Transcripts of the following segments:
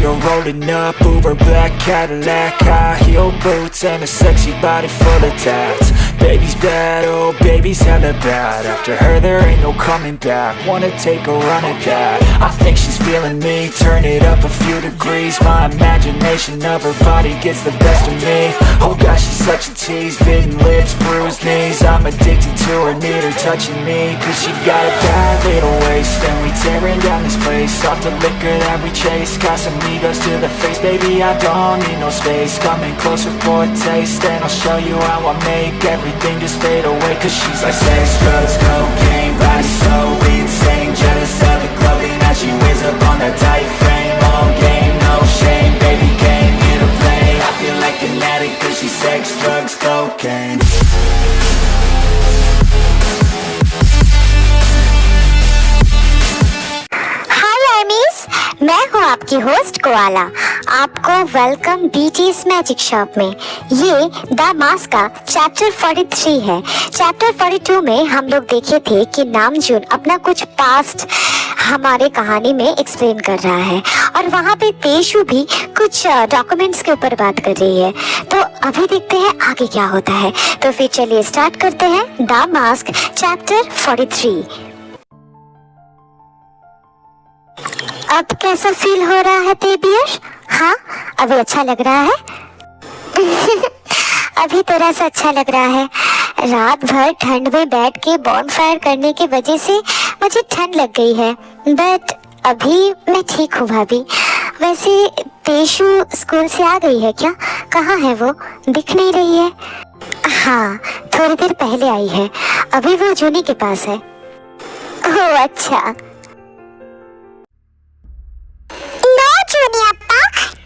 her rolling up, Uber black Cadillac, high heel boots and a sexy body full of tats. Baby's bad, oh baby's hella bad. After her there ain't no coming back. Wanna take a run at that. I think she's feeling me. Turn it up a few degrees. My imagination of her body gets the best of me. Oh gosh, she's such a tease. Bitten lips, bruised knees. I'm addicted to her, need her touching me. Cause she got a bad little waist, and we tearing down this place. Off the liquor that we chase. Casamigos to the face, baby I don't need no space. Coming closer for a taste, and I'll show you how I make everything just fade away. Cause she's like sex, drugs, cocaine, body so insane. Jealous of the clothing that she wears up on that tight frame. All game, no shame, baby came here to play. I feel like an addict cause she's sex, drugs, cocaine. मैं हूँ आपकी host koala. आपको welcome बीटीज magic shop में। ये the mask का chapter 43 है। Chapter 42 में हम लोग देखे थे कि नामजून अपना कुछ पास्ट हमारे कहानी में एक्सप्लेन कर रहा है और वहाँ पे तेशु भी कुछ डॉक्यूमेंट्स के ऊपर बात कर रही है। तो अभी देखते हैं आगे क्या होता है। तो फिर चलिए स्टार्ट करते हैं द मास्क चैप्टर 43। अब कैसा फील हो रहा है तेबियर? हाँ, अभी अच्छा लग रहा है? अभी थोड़ा सा अच्छा लग रहा है। रात भर ठंड में बैठ के बॉनफायर करने की वजह से मुझे ठंड लग गई है, बट अभी मैं ठीक हूँ भाभी। वैसे तेशु स्कूल से आ गई है क्या? कहाँ है वो? दिख नहीं रही है। हाँ, थोड़ी देर पहले आई है। अभी वो जूनी के पास है। ओह अच्छा।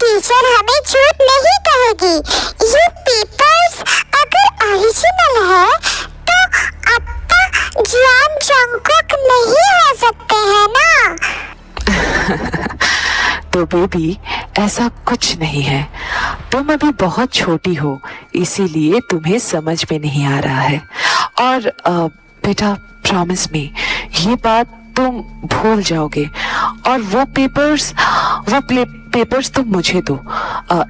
टीचर हमें झूठ नहीं कहेगी। ये पेपर्स अगर ओरिजिनल है तो अप्पा जियान जंगकुक नहीं हो सकते हैं ना? तो बेबी ऐसा कुछ नहीं है। तुम अभी बहुत छोटी हो, इसीलिए तुम्हें समझ में नहीं आ रहा है। और बेटा प्रॉमिस मी, ये बात तुम भूल जाओगे। और वो पेपर्स तुम मुझे दो।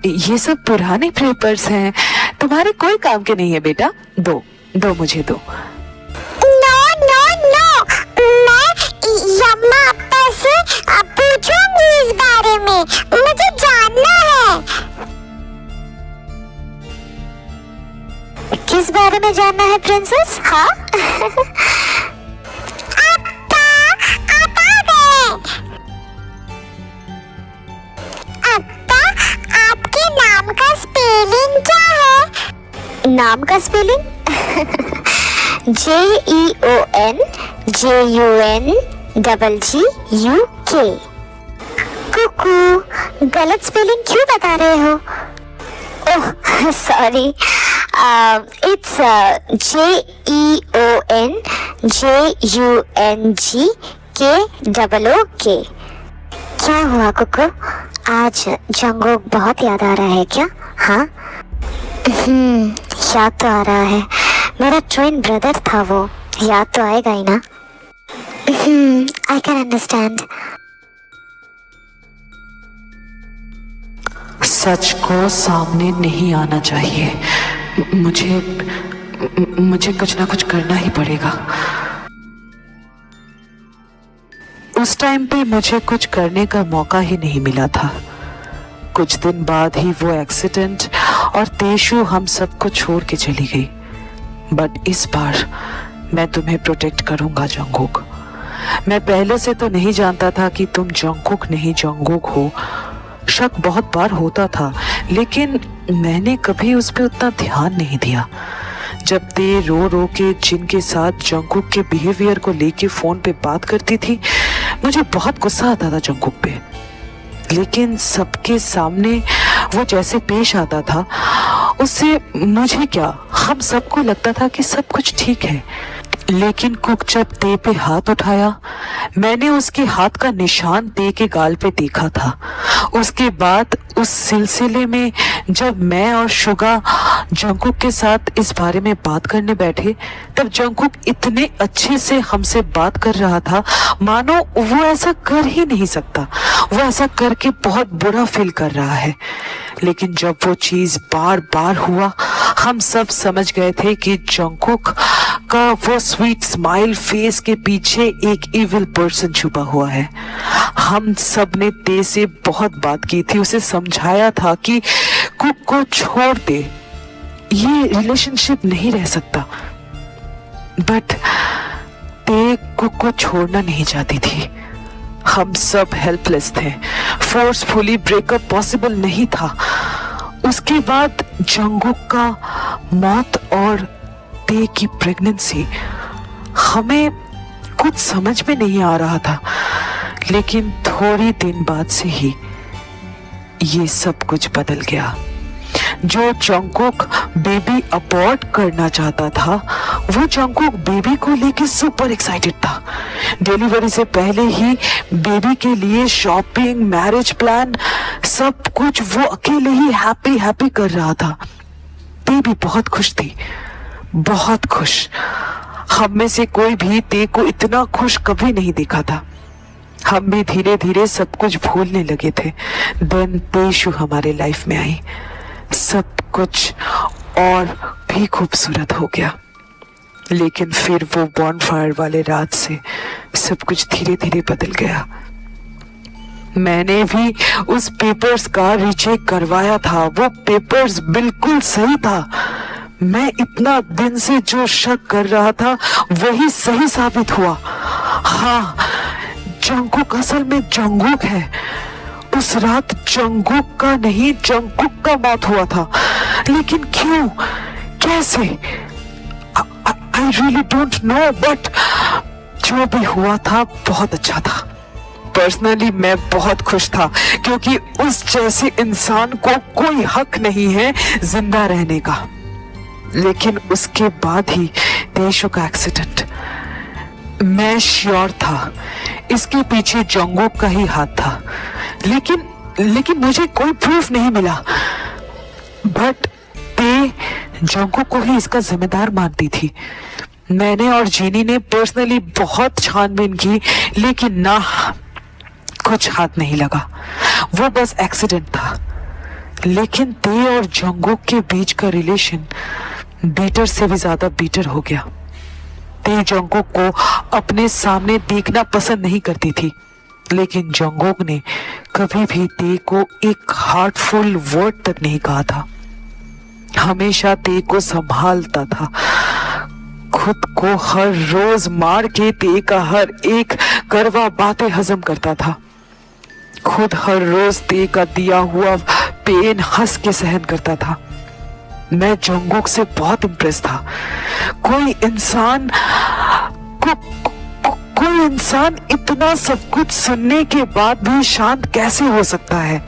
ये सब पुराने पेपर्स हैं, तुम्हारे कोई काम के नहीं है बेटा। दो मुझे दो। नो नो नो, मैं यम्मा अप्पा से पूछूंगी इस बारे में। मुझे जानना है। किस बारे में जानना है प्रिंसेस? हाँ नाम का स्पेलिंग JEONJUNGGUK। कुकू, गलत स्पेलिंग क्यों बता रहे हो? Oh sorry, it's JEONJUNGKOOK। क्या हुआ कुकू? आज जंगकुक बहुत याद आ रहा है क्या? हाँ याद तो आ रहा है। मेरा ट्विन ब्रदर था वो, याद तो आएगा ही ना। I can understand. सच को सामने नहीं आना चाहिए। मुझे कुछ ना कुछ करना ही पड़ेगा। उस टाइम पे मुझे कुछ करने का मौका ही नहीं मिला था। कुछ दिन बाद ही वो एक्सीडेंट और तेशु हम सबको छोड़ के चली गई। बट इस बार मैं तुम्हें प्रोटेक्ट करूंगा जंगकुक। मैं पहले से तो नहीं जानता था कि तुम जंगकुक नहीं जंगकुक हो। शक बहुत बार होता था, लेकिन मैंने कभी उस पर उतना ध्यान नहीं दिया। जब ते रो के जिनके साथ जंगकुक के बिहेवियर को लेके फोन पे बात करती थी, मुझे बहुत गुस्सा आता था जंगकुक पे। लेकिन सबके सामने वो जैसे पेश आता था, उससे मुझे क्या, हम सबको लगता था कि सब कुछ ठीक है। लेकिन कुक जब ते पे हाथ उठाया, मैंने उसके हाथ का निशान ते के गाल पे देखा था। उसके बाद उस सिलसिले में जब मैं और शुगा जंगकुक के साथ इस बारे में बात करने बैठे, तब जंगकुक इतने अच्छे से हमसे बात कर रहा था मानो वो ऐसा कर ही नहीं सकता। वो ऐसा करके बहुत बुरा फील कर रहा है। लेकिन जब वो चीज बार बार हुआ, हम सब समझ गए थे कि जंगकुक का वो स्वीट स्माइल फेस के पीछे एक इविल पर्सन छुपा हुआ है। हम सब ने ते से बहुत बात की थी, उसे समझाया था कि कुक को छोड़ दे, ये रिलेशनशिप नहीं रह सकता। बट ते कुक को छोड़ना नहीं चाहती थी। हम सब हेल्पलेस थे। फोर्सफुली ब्रेकअप पॉसिबल नहीं था। उसके बाद जंगकुक का मौत और ते की प्रेगनेंसी, हमें कुछ समझ में नहीं आ रहा था। लेकिन थोड़ी दिन बाद से ही ये सब कुछ बदल गया। जो जंगकुक बेबी अबॉर्ट करना चाहता था, वो जंगकुक बेबी को लेके सुपर एक्साइटेड था। डिलीवरी से पहले ही बेबी के लिए शॉपिंग, मैरिज प्लान, सब कुछ वो अकेले ही हैप्पी कर रहा था। बेबी बहुत खुश थी, बहुत खुश। हम में से कोई भी ते को इतना खुश कभी नहीं देखा था। हम भी धीरे धीरे सब कुछ भूलने लगे थे। देन तेशु हमारे लाइफ में आई। सब कुछ और भी खूबसूरत हो गया। लेकिन फिर वो बॉनफायर वाले रात से सब कुछ धीरे धीरे बदल गया। मैंने भी उस पेपर्स का रीचेक करवाया था। वो पेपर्स बिल्कुल सही था। मैं इतना दिन से जो शक कर रहा था वही सही साबित हुआ। हाँ, जंगकुक असल में जंगकुक है। उस रात जंगकुक का नहीं, जंगकुक का मौत हुआ था। लेकिन क्यों, कैसे? I really don't know, but जो भी हुआ था बहुत अच्छा था। पर्सनली मैं बहुत खुश था, क्योंकि उस जैसे इंसान को कोई हक नहीं है जिंदा रहने का। लेकिन उसके बाद ही तेशु का एक्सीडेंट, मैं श्योर था इसके पीछे जंगकुक का ही हाथ था। लेकिन मुझे कोई प्रूफ नहीं मिला। बट ते जंगकुक को ही इसका जिम्मेदार मानती थी। मैंने और जीनी ने पर्सनली बहुत छानबीन की, लेकिन ना, कुछ हाथ नहीं लगा। वो बस एक्सीडेंट था। लेकिन ते और जंगकुक के बीच का रिलेशन बीटर से भी ज्यादा बीटर हो गया। ते जंगकुक को अपने सामने देखना पसंद नहीं करती थी, लेकिन जंगकुक ने कभी भी ते को एक हार्टफुल वर्ड तक नहीं कहा था। हमेशा ते को संभालता था, खुद को हर रोज मार के ते का हर एक कड़वा बातें हजम करता था। खुद हर रोज ते का दिया हुआ पेन हंस के सहन करता था। मैं जंगकुक से बहुत इम्प्रेस था। कोई इंसान इतना सब कुछ सुनने के बाद भी शांत कैसे हो सकता है?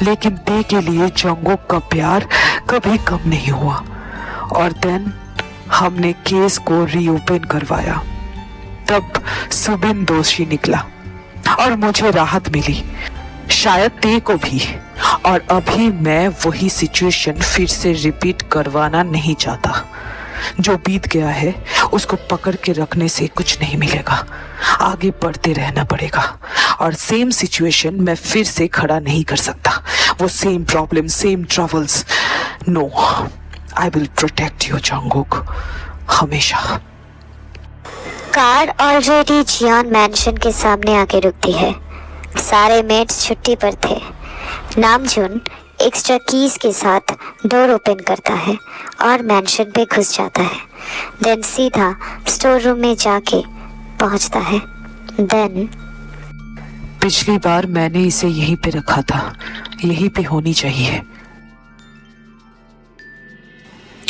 लेकिन ते के लिए जंगकुक का प्यार कभी कम नहीं हुआ। और देन हमने केस को रीओपन करवाया। तब सुबिन दोषी निकला और मुझे राहत मिली, शायद ते को भी। और अभी मैं वही सिचुएशन फिर से रिपीट करवाना नहीं चाहता। जो बीत गया है उसको पकड़ के रखने से कुछ नहीं मिलेगा, आगे बढ़ते रहना पड़ेगा। और सेम सिचुएशन मैं फिर से खड़ा नहीं कर सकता। वो same problem, same troubles. No, I will protect you Jungkook, हमेशा। कार ऑलरेडी जियान मैंशन के सामने आके रुकती है। सारे मेट्स छुट्टी पर थे। नामजुन एक्स्ट्रा कीज के साथ डोर ओपन करता है और मैंशन पे घुस जाता है। देन सीधा स्टोर रूम में जाके पहुंचता है। देन पिछली बार मैंने इसे यहीं पे रखा था, यहीं पे होनी चाहिए।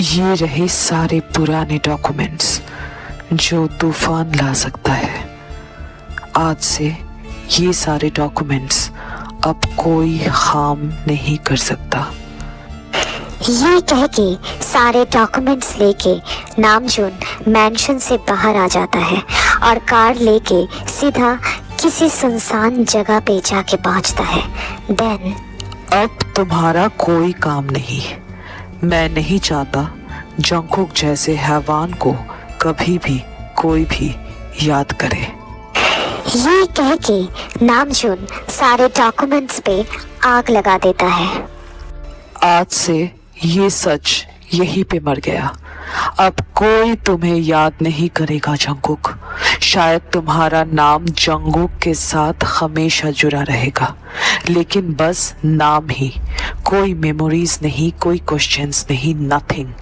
ये रहे सारे पुराने डॉक्यूमेंट्स जो तूफान ला सकता है। आज से ये सारे डॉक्यूमेंट्स अब कोई हार्म नहीं कर सकता। ये कह के सारे डॉक्यूमेंट्स लेके नामजुन मैंशन से बाहर आ जाता है और कार लेके सीधा किसी सुनसान जगह पे जाके पहुंचता है। देन अब तुम्हारा कोई काम नहीं। मैं नहीं चाहता जंगकुक जैसे हैवान को कभी भी कोई भी याद करे। ये कह के नामजून सारे डॉक्यूमेंट्स पे आग लगा देता है। आज से ये सच यहीं पे मर गया। अब कोई तुम्हें याद नहीं करेगा जंगकुक। शायद तुम्हारा नाम जंगकुक के साथ हमेशा जुड़ा रहेगा, लेकिन बस नाम ही, कोई मेमोरीज नहीं, कोई क्वेश्चंस नहीं, nothing.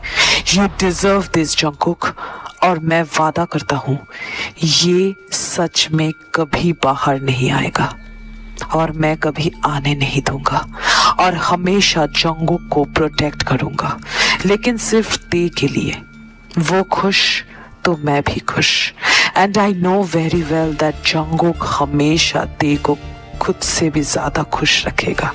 You deserve this Jungkook, और मैं वादा करता हूँ ये सच में कभी बाहर नहीं आएगा और मैं कभी आने नहीं दूंगा और हमेशा जंगकुक को प्रोटेक्ट करूंगा, लेकिन सिर्फ ते के लिए। वो खुश तो मैं भी खुश, and I know very well that Jungkook हमेशा ते को खुद से भी ज्यादा खुश रखेगा।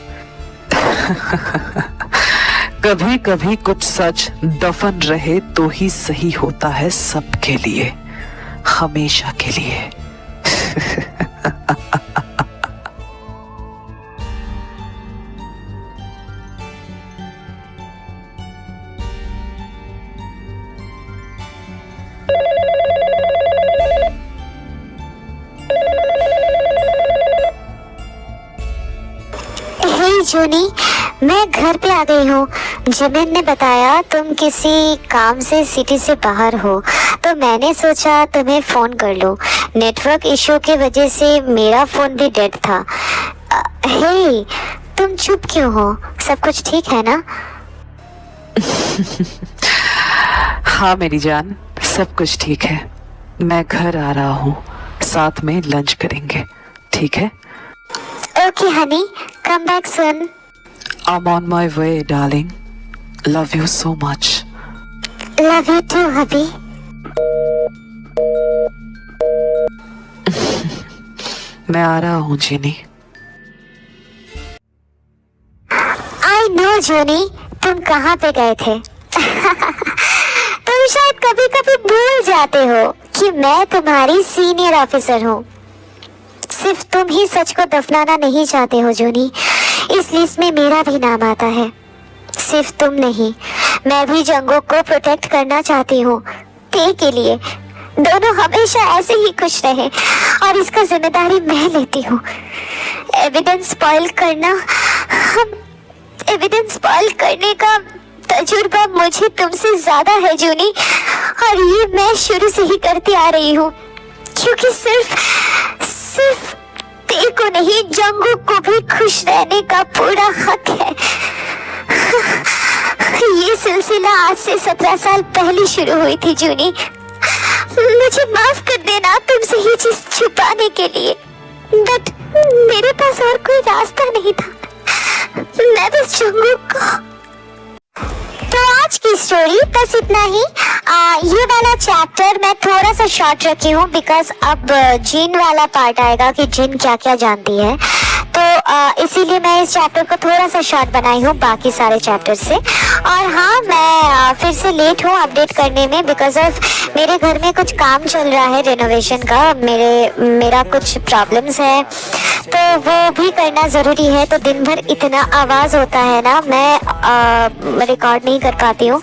कभी कभी कुछ सच दफन रहे तो ही सही होता है, सबके लिए, हमेशा के लिए। हे जूनी, मैं घर पे आ गई हूँ। जिमिन ने बताया तुम किसी काम से सिटी से बाहर हो, तो मैंने सोचा तुम्हें फोन कर लूँ। नेटवर्क इशू की वजह से मेरा फोन भी डेड था। हे, तुम चुप क्यों हो? सब कुछ ठीक है ना? हाँ मेरी जान, सब कुछ ठीक है। मैं घर आ रहा हूँ, साथ में लंच करेंगे, ठीक है? Okay honey, come back soon. I'm on my way, darling. Love you so much. Love you too hubby. मैं आ रहा हूँ जीनी। आई नो जूनी, तुम कहाँ पे गए थे? तुम शायद कभी कभी भूल जाते हो कि मैं तुम्हारी सीनियर ऑफिसर हूँ। सिर्फ तुम ही सच को दफनाना नहीं चाहते हो जूनी, इस लिस्ट में मेरा भी नाम आता है। सिर्फ तुम नहीं, मैं भी जंगकुक को प्रोटेक्ट करना चाहती हूँ, ते के लिए। दोनों हमेशा ऐसे ही खुश रहे और इसका जिम्मेदारी मैं लेती हूँ। एविडेंस स्पॉइल करने का तजुर्बा मुझे तुमसे ज्यादा है जूनी, और ये मैं शुरू से ही करती आ रही हूँ, क्योंकि सिर्फ ते को नहीं, जंगकुक को भी खुश रहने का पूरा हक है। ये सिलसिला आज से 17 साल पहले शुरू हुई थी जूनी। मुझे माफ कर देना तुमसे ये चीज छुपाने के लिए, बट मेरे पास और कोई रास्ता नहीं था। मैं बस जंगकुक को। तो आज की स्टोरी बस इतना ही। ये वाला चैप्टर मैं थोड़ा सा शॉर्ट रखी हूँ, बिकॉज अब जिन वाला पार्ट आएगा कि जिन क्या क्या जानती है, तो इसीलिए मैं इस चैप्टर को थोड़ा सा शॉर्ट बनाई हूँ बाकी सारे चैप्टर से। और हाँ, मैं फिर से लेट हूँ अपडेट करने में, बिकॉज ऑफ मेरे घर में कुछ काम चल रहा है रेनोवेशन का। मेरा कुछ प्रॉब्लम्स है, तो वो भी करना ज़रूरी है। तो दिन भर इतना आवाज़ होता है ना, मैं रिकॉर्ड नहीं कर पाती हूँ।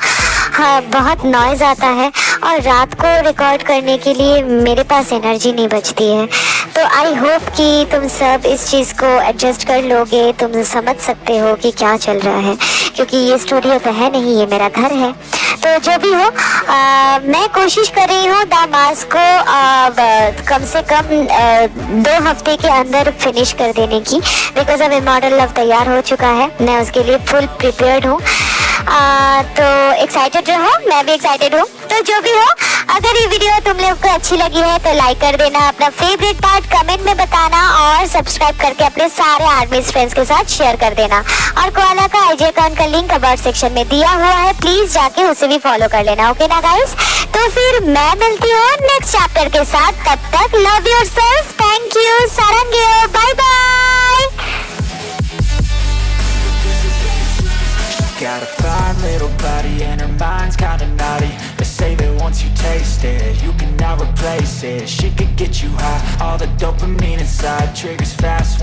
हाँ, बहुत नॉइज़ आता है, और रात को रिकॉर्ड करने के लिए मेरे पास एनर्जी नहीं बचती है। तो आई होप कि तुम सब इस चीज़ को एडजस्ट कर लोगे, तुम समझ सकते हो कि क्या चल रहा है, क्योंकि ये स्टूडियो तो है नहीं, ये मेरा घर है। तो जो भी हो, मैं कोशिश कर रही हूँ द मास्क को कम से कम 2 हफ्ते के अंदर फिनिश कर देने की, बिकॉज अब इमॉर्टल लव तैयार हो चुका है। मैं उसके लिए फुल प्रिपेयर्ड हूँ। तो एक्साइटेड रहो, मैं भी एक्साइटेड हूँ। तो जो भी हो, अगर ये वीडियो तुम लोग को अच्छी लगी है तो लाइक कर देना, अपना फेवरेट पार्ट कमेंट में बताना, और सब्सक्राइब करके अपने सारे आर्मी फ्रेंड्स के साथ शेयर कर देना। और कोआला का आईजी अकाउंट का लिंक अबाउट सेक्शन में दिया हुआ है, प्लीज जाके उसे भी फॉलो कर लेना। ओके ना गाइस? तो फिर मैं मिलती हूँ नेक्स्ट चैप्टर के साथ। तब तक लव योरसेल्फ, थैंक यू, सारंगे, bye bye. Got a fine little body and her mind's kinda naughty. They say that once you taste it, you cannot replace it. She could get you high, all the dopamine inside triggers fast.